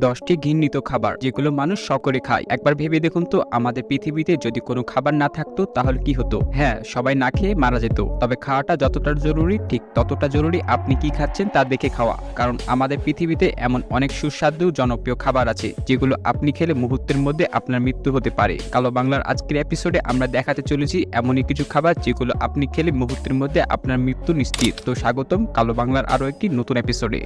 10টি ঘৃণিত খাবার যেগুলো মানুষ শখে খায়। একবার ভেবে দেখুন তো, আমাদের পৃথিবীতে যদি কোনো খাবার না থাকতো তাহলে কি হতো? হ্যাঁ, সবাই না খেয়ে মারা যেত। তবে খাওয়াটা যতটা জরুরি ঠিক ততটা জরুরি আপনি কি খাচ্ছেন তা দেখে খাওয়া। কারণ আমাদের পৃথিবীতে এমন অনেক সুস্বাদু জনপ্রিয় খাবার আছে যেগুলো আপনি খেলে মুহূর্তের মধ্যে আপনার মৃত্যু হতে পারে। কালো বাংলার আজকের এপিসোডে আমরা দেখাতে চলেছি এমনই কিছু খাবার যেগুলো আপনি খেলে মুহূর্তের মধ্যে আপনার মৃত্যু নিশ্চিত। তো স্বাগতম কালো বাংলার আরও একটি নতুন এপিসোডে।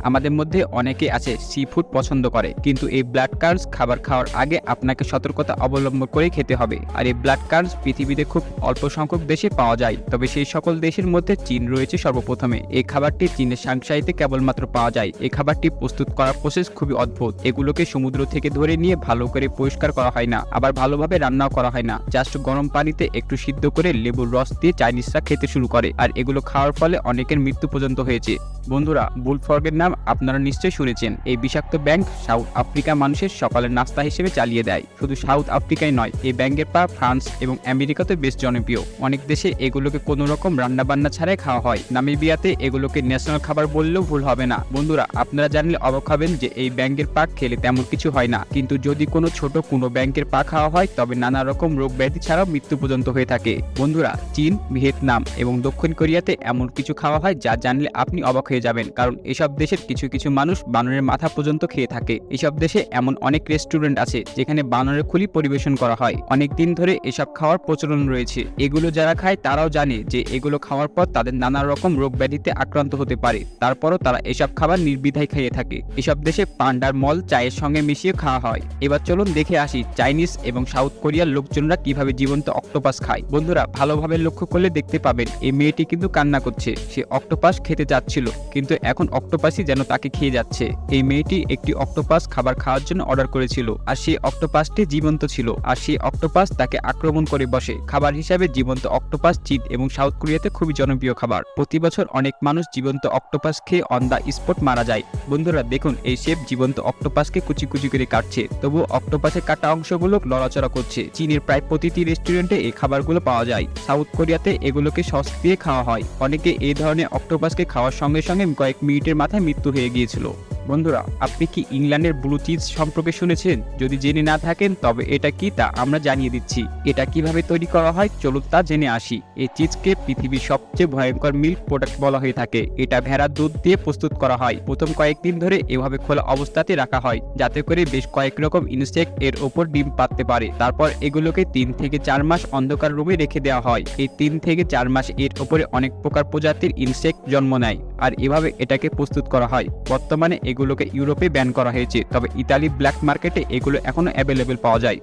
আমাদের মধ্যে অনেকে আছে সি ফুড পছন্দ করে, কিন্তু এই ব্লাড কার্স খাবার খাওয়ার আগে আপনাকে সতর্কতা অবলম্বন করে খেতে হবে। আর এই ব্লাড কার্স পৃথিবীতে খুব অল্প সংখ্যক দেশে পাওয়া যায়, তবে সেই সকল দেশের মধ্যে চীন রয়েছে সর্বপ্রথমে। এই খাবারটি চীনের সাংসাইতে কেবলমাত্র পাওয়া যায়। এই খাবারটি প্রস্তুত করার প্রসেস খুবই অদ্ভুত। এগুলোকে সমুদ্র থেকে ধরে নিয়ে ভালো করে পরিষ্কার করা হয় না, আবার ভালোভাবে রান্নাও করা হয় না। জাস্ট গরম পানিতে একটু সিদ্ধ করে লেবুর রস দিয়ে চাইনিজরা খেতে শুরু করে, আর এগুলো খাওয়ার ফলে অনেকের মৃত্যু পর্যন্ত হয়েছে। বন্ধুরা, বুলফ্রগের নাম আপনারা নিশ্চয়ই শুনেছেন। এই বিষাক্ত ব্যাঙ সাউথ আফ্রিকা মানুষের সকালের নাস্তা হিসেবে চালিয়ে দেয়। শুধু সাউথ আফ্রিকায় নয়, এই ব্যাঙের পা ফ্রান্স এবং আমেরিকাতে বেশ জনপ্রিয়। অনেক দেশে এগুলোকে কোনো রকম রান্নাবান্না ছাড়াই খাওয়া হয়। নামিবিয়াতে এগুলোকে ন্যাশনাল খাবার বললেও ভুল হবে না। বন্ধুরা, আপনারা জানলে অবাক হবেন যে এই ব্যাঙের পা খেলে তেমন কিছু হয় না, কিন্তু যদি কোনো ছোট কোনো ব্যাঙের পা খাওয়া হয় তবে নানা রকম রোগ ব্যাধি ছাড়াও মৃত্যু পর্যন্ত হয়ে থাকে। বন্ধুরা, চীন, ভিয়েতনাম এবং দক্ষিণ কোরিয়াতে এমন কিছু খাওয়া হয় যা জানলে আপনি অবাক হয়ে যাবেন, কারণ এসব দেশের কিছু কিছু মানুষ বানরের মাথা পর্যন্ত খেয়ে থাকে। এসব দেশে এমন অনেক রেস্টুরেন্ট আছে যেখানে বানরের খুলি পরিবেশন করা হয়। অনেক দিন ধরে এসব খাওয়ার প্রচলন রয়েছে। এগুলো যারা খায় তারাও জানে যে এগুলো খাওয়ার পর তাদের নানা রকম রোগ ব্যাধিতে আক্রান্ত হতে পারে, তারপরও তারা এসব খাবার নির্দ্বিধায় খেয়ে থাকে। এসব দেশে পান্ডার মল চায়ের সঙ্গে মিশিয়ে খাওয়া হয়। এবার চলুন দেখে আসি চাইনিজ এবং সাউথ কোরিয়ার লোকজনরা কিভাবে জীবন্ত অক্টোপাস খায়। বন্ধুরা, ভালোভাবে লক্ষ্য করলে দেখতে পাবেন এই মেয়েটি কিন্তু কান্না করছে। সে অক্টোপাস খেতে যাচ্ছিল, কিন্তু এখন অক্টোপাসই যেন তাকে খেয়ে যাচ্ছে। এই মেয়েটি একটি অক্টোপাস খাবার খাওয়ার জন্য অর্ডার করেছিল, আর সেই অক্টোপাসটি জীবন্ত ছিল, আর সেই অক্টোপাস তাকে আক্রমণ করে বসে। খাবার হিসাবে জীবন্ত অক্টোপাস চীন এবং সাউথ কোরিয়াতে খুবই জনপ্রিয় খাবার। প্রতি বছর অনেক মানুষ জীবন্ত অক্টোপাস খেয়ে অন দ্য স্পট মারা যায়। বন্ধুরা দেখুন, এই শেফ জীবন্ত অক্টোপাসকে কুচি কুচি করে কাটছে, তবু অক্টোপাসের কাটা অংশগুলো নড়াচড়া করছে। চীনের প্রায় প্রতিটি রেস্টুরেন্টে এই খাবারগুলো পাওয়া যায়। সাউথ কোরিয়াতে এগুলোকে সস দিয়ে খাওয়া হয়। অনেকে এই ধরনের অক্টোপাসকে খাওয়ার সঙ্গে সঙ্গে কয়েক মিনিটের মাথায় মৃত্যু হয়ে গিয়েছিল। বন্ধুরা, আপনি কি ইংল্যান্ডের ব্লু চিজ সম্পর্কে শুনেছেন? যদি জেনে না থাকেন তবে এটা কি তা আমরা জানিয়ে দিচ্ছি। এটা কিভাবে তৈরি করা হয় চলুন তা জেনে আসি। এই চিজকে পৃথিবীর সবচেয়ে ভয়ঙ্কর মিল্ক প্রোডাক্ট বলা হয়ে থাকে। এটা ভেড়ার দুধ দিয়ে প্রস্তুত করা হয়। প্রথম কয়েকদিন ধরে এভাবে খোলা অবস্থাতে রাখা হয়, যাতে করে বেশ কয়েক রকম ইনসেক্ট এর ওপর ডিম পাততে পারে। তারপর এগুলোকে 3 থেকে 4 মাস অন্ধকার রুমে রেখে দেওয়া হয়। এই 3 থেকে 4 মাস এর ওপরে অনেক প্রকার প্রজাতির ইনসেক্ট জন্ম নেয়, আর এভাবে এটাকে প্রস্তুত করা হয়। বর্তমানে এগুলোকে ইউরোপে ব্যান করা হয়েছে, তবে ইতালি ব্ল্যাক মার্কেটে এগুলো এখনো অ্যাভেলেবেল পাওয়া যায়।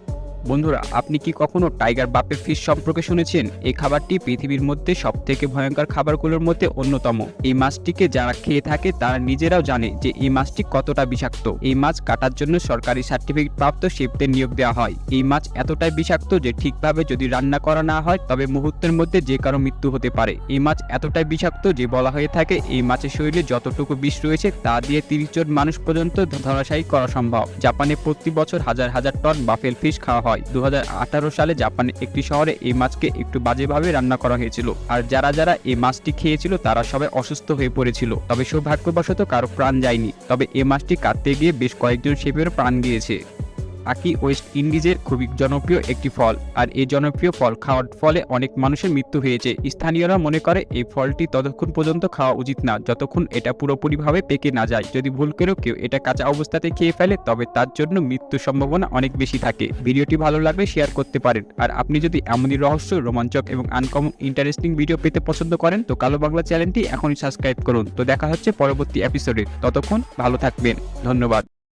বন্ধুরা, আপনি কি কখনো টাইগার বাপের ফিশ সম্পর্কে শুনেছেন? এই খাবারটি পৃথিবীর মধ্যে সবথেকে ভয়ঙ্কর খাবারগুলোর মধ্যে অন্যতম। এই মাছটিকে যারা খেয়ে থাকে তারা নিজেরাও জানে যে এই মাছটি কতটা বিষাক্ত। এই মাছ কাটার জন্য সরকারি সার্টিফিকেট প্রাপ্ত শেফদের নিয়োগ দেওয়া হয়। এই মাছ এতটাই বিষাক্ত যে ঠিকভাবে যদি রান্না করা না হয় তবে মুহূর্তের মধ্যে যে কারো মৃত্যু হতে পারে। এই মাছ এতটাই বিষাক্ত যে বলা হয়ে থাকে এই মাছের শরীরে যতটুকু বিষ রয়েছে তা দিয়ে 30 জন মানুষ পর্যন্ত ধরাশায়ী করা সম্ভব। জাপানে প্রতি বছর হাজার হাজার টন বাফেল ফিশ খাওয়া হয়। 2018 সালে জাপানের একটি শহরে এই মাছকে একটু বাজেভাবে রান্না করা হয়েছিল, আর যারা যারা এই মাছটি খেয়েছিল তারা সবাই অসুস্থ হয়ে পড়েছিল। তবে সৌভাগ্যবশত কারো প্রাণ যায়নি, তবে এই মাছটি কাটতে গিয়ে বেশ কয়েকজন শেফেরও প্রাণ গিয়েছে। আকি ওয়েস্ট ইন্ডিজের খুবই জনপ্রিয় একটি ফল, আর এই জনপ্রিয় ফল খাওয়ার ফলে অনেক মানুষের মৃত্যু হয়েছে। স্থানীয়রা মনে করে এই ফলটি ততক্ষণ পর্যন্ত খাওয়া উচিত না যতক্ষণ এটা পুরোপুরিভাবে পেকে না যায়। যদি ভুল করেও কেউ এটা কাঁচা অবস্থাতে খেয়ে ফেলে তবে তার জন্য মৃত্যুর সম্ভাবনা অনেক বেশি থাকে। ভিডিওটি ভালো লাগলে শেয়ার করতে পারেন। আর আপনি যদি এমনই রহস্য, রোমাঞ্চক এবং আনকমন ইন্টারেস্টিং ভিডিও পেতে পছন্দ করেন তো কালো বাংলা চ্যানেলটি এখনই সাবস্ক্রাইব করুন। তো দেখা হচ্ছে পরবর্তী এপিসোডে। ততক্ষণ ভালো থাকবেন। ধন্যবাদ।